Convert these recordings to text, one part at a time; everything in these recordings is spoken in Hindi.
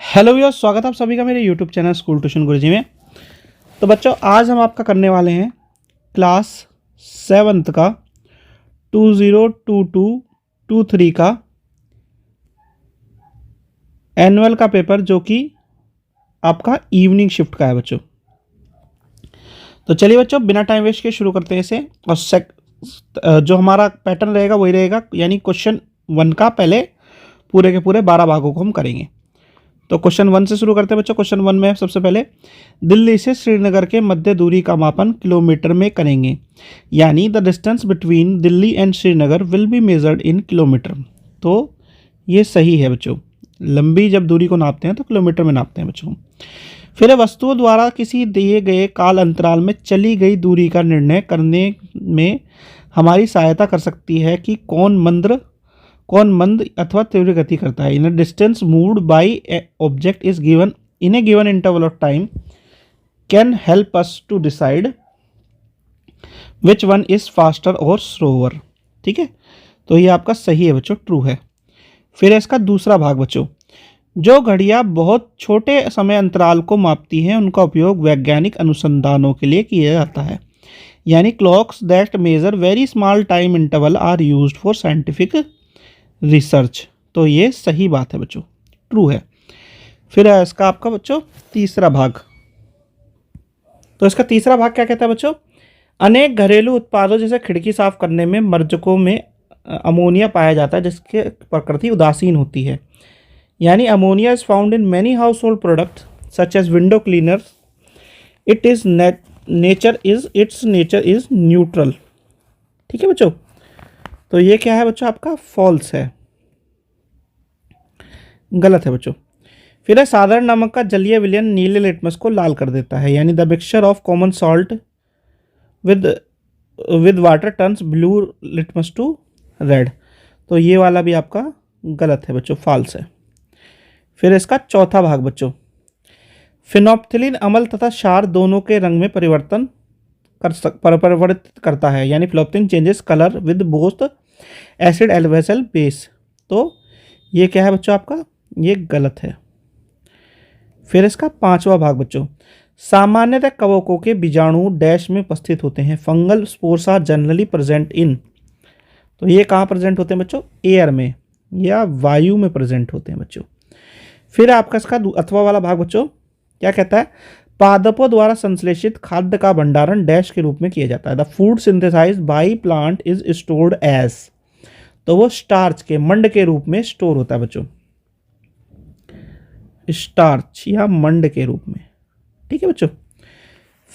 हेलो भैया, स्वागत है आप सभी का मेरे यूट्यूब चैनल स्कूल ट्यूशन गुरुजी में। तो बच्चों, आज हम आपका करने वाले हैं क्लास 7th का 2022-23 का एनुअल का पेपर, जो कि आपका इवनिंग शिफ्ट का है बच्चों। तो चलिए बच्चों, बिना टाइम वेस्ट के शुरू करते हैं इसे। और जो हमारा पैटर्न रहेगा वही रहेगा, यानी क्वेश्चन 1 का पहले पूरे के पूरे 12 भागों को हम करेंगे। तो क्वेश्चन 1 से शुरू करते हैं बच्चों। क्वेश्चन 1 में सबसे पहले दिल्ली से श्रीनगर के मध्य दूरी का मापन किलोमीटर में करेंगे, यानी the distance between Delhi and Srinagar will be measured in kilometre. तो ये सही है बच्चों, लंबी जब दूरी को नापते हैं तो किलोमीटर में नापते हैं बच्चों। फिर वस्तुओं द्वारा किसी दिए गए काल अंतराल में चली गई दूरी का निर्णय करने में हमारी सहायता कर सकती है कि कौन मंद अथवा तीव्र गति करता है। In a distance moved by a object is given in a given interval of time can help us to decide which one is faster और स्लोअर। ठीक है, तो ये आपका सही है बच्चों, ट्रू है। फिर इसका दूसरा भाग बच्चों, जो घड़ियां बहुत छोटे समय अंतराल को मापती हैं उनका उपयोग वैज्ञानिक अनुसंधानों के लिए किया जाता है, यानी clocks that measure very small time interval are used for scientific research. तो ये सही बात है बच्चों, ट्रू है। फिर है इसका आपका बच्चों तीसरा भाग। तो इसका तीसरा भाग क्या कहता है बच्चों, अनेक घरेलू उत्पादों जैसे खिड़की साफ करने में मर्जकों में अमोनिया पाया जाता है, जिसकी प्रकृति उदासीन होती है, यानी ammonia is found in many household product such as window cleaner. Its nature is neutral. ठीक है बच्चों, तो ये क्या है बच्चों, आपका फॉल्स है, गलत है बच्चों। फिर है साधारण नमक का जलीय विलयन नीले लिटमस को लाल कर देता है, यानी the mixture of common salt with water turns blue litmus to red. तो ये वाला भी आपका गलत है बच्चों, फॉल्स है। फिर इसका चौथा भाग बच्चों, फिनोप्थिलीन अम्ल तथा क्षार दोनों के रंग में परिवर्तित करता है, यानी phenolphthalein changes colour with both acid एल्वेसल बेस। तो ये क्या है बच्चों आपका, ये गलत है। फिर इसका पांचवा भाग बच्चों, सामान्यतः कवकों के बीजाणु डैश में उपस्थित होते हैं, fungal spores are generally present in. तो ये कहाँ प्रेजेंट होते हैं बच्चों, एयर में या वायु में प्रेजेंट होते हैं बच्चों। फिर आपका इसका अथवा वाला भाग बच्चों क्या कहता है, पादपों द्वारा संश्लेषित खाद्य का भंडारण डैश के रूप में किया जाता है, the food synthesised by plant is stored as. तो वो स्टार्च के मंड के रूप में स्टोर होता है बच्चों, स्टार्च या मंड के रूप में। ठीक है बच्चों।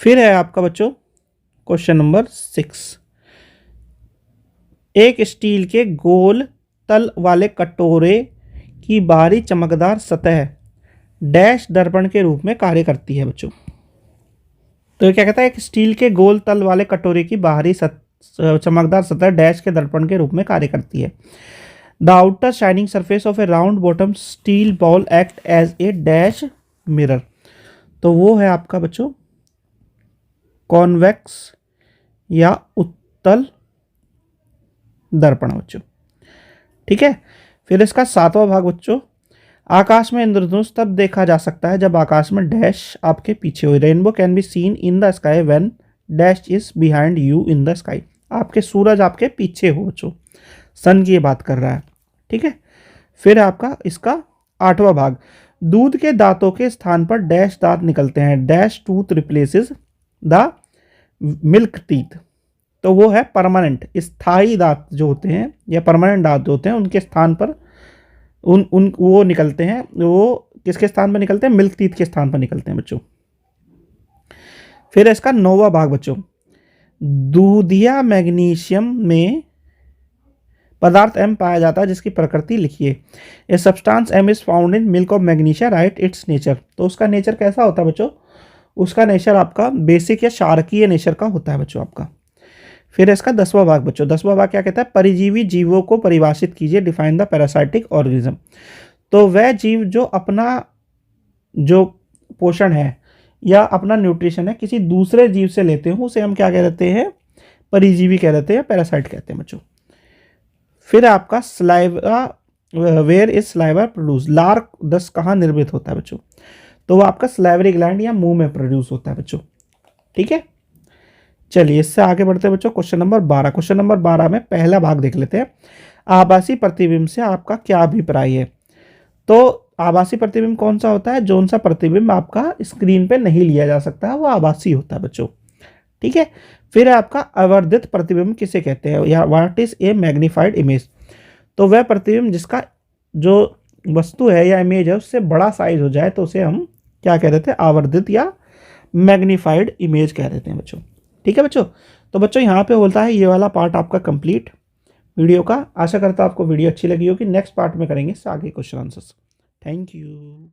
फिर है आपका बच्चों क्वेश्चन नंबर 6, एक स्टील के गोल तल वाले कटोरे की बाहरी चमकदार सतह डैश दर्पण के रूप में कार्य करती है बच्चों। तो ये क्या कहता है, एक स्टील के गोल तल वाले कटोरे की बाहरी चमकदार सतह डैश के दर्पण के रूप में कार्य करती है। The outer shining surface of a round bottom steel ball act as a dash mirror. तो वो है आपका बच्चों कॉन्वेक्स या उत्तल दर्पण बच्चों। ठीक है। फिर इसका सातवां भाग बच्चों, आकाश में इंद्रधनुष तब देखा जा सकता है जब आकाश में डैश आपके पीछे हो। Rainbow can be seen in the sky when dash is behind you in the sky. आपके सूरज आपके पीछे हो बच्चों, सन की ये बात कर रहा है। ठीक है। फिर आपका इसका आठवां भाग, दूध के दांतों के स्थान पर डैश दांत निकलते हैं, dash tooth replaces the milk teeth. तो वो है परमानेंट, स्थायी दांत जो होते हैं या परमानेंट दांत जो होते हैं उनके स्थान पर वो निकलते हैं। वो किसके स्थान पर निकलते हैं, मिल्क टीथ के स्थान पर निकलते हैं बच्चों। फिर इसका 9वां भाग बच्चों, दूधिया मैग्नीशियम में पदार्थ एम पाया जाता है जिसकी प्रकृति लिखिए। A substance M is found in milk of magnesia, write its nature. तो उसका नेचर कैसा होता है बच्चों, उसका नेचर आपका बेसिक या क्षारकीय नेचर का होता है बच्चों आपका। फिर इसका 10वां भाग बच्चों, 10वां भाग क्या कहता है, परिजीवी जीवों को परिभाषित कीजिए, डिफाइन द पैरासाइटिक ऑर्गेनिज्म। तो वह जीव जो अपना जो पोषण है या अपना न्यूट्रिशन है किसी दूसरे जीव से लेते हो उसे हम क्या कह देते हैं, परिजीवी कह देते हैं, पैरासाइट कहते हैं बच्चों। फिर आपका saliva where is saliva produce, लार दस कहाँ निर्मित होता है बच्चों, तो वो आपका स्लाइवरी ग्लैंड या मुंह में प्रोड्यूस होता है बच्चों। ठीक है, चलिए इससे आगे बढ़ते हैं बच्चों। क्वेश्चन नंबर 12, क्वेश्चन नंबर 12 में पहला भाग देख लेते हैं। आभासी प्रतिबिंब से आपका क्या अभिप्राय है। तो आभासी प्रतिबिंब कौन सा होता है, जौन सा प्रतिबिंब आपका स्क्रीन पे नहीं लिया जा सकता है वो आभासी होता है बच्चों। ठीक है, फिर आपका आवर्धित प्रतिबिंब किसे कहते हैं, या what is a magnified image, तो वह प्रतिबिंब जिसका जो वस्तु है या इमेज है उससे बड़ा साइज हो जाए तो उसे हम क्या कह देते हैं, आवर्धित या मैग्नीफाइड इमेज कह देते हैं बच्चों। ठीक है बच्चों, तो बच्चों यहाँ पे होता है ये वाला पार्ट आपका कंप्लीट वीडियो का। आशा करता हूँ आपको वीडियो अच्छी लगी होगी। नेक्स्ट पार्ट में करेंगे इससे आगे क्वेश्चन आंसर्स। Thank you.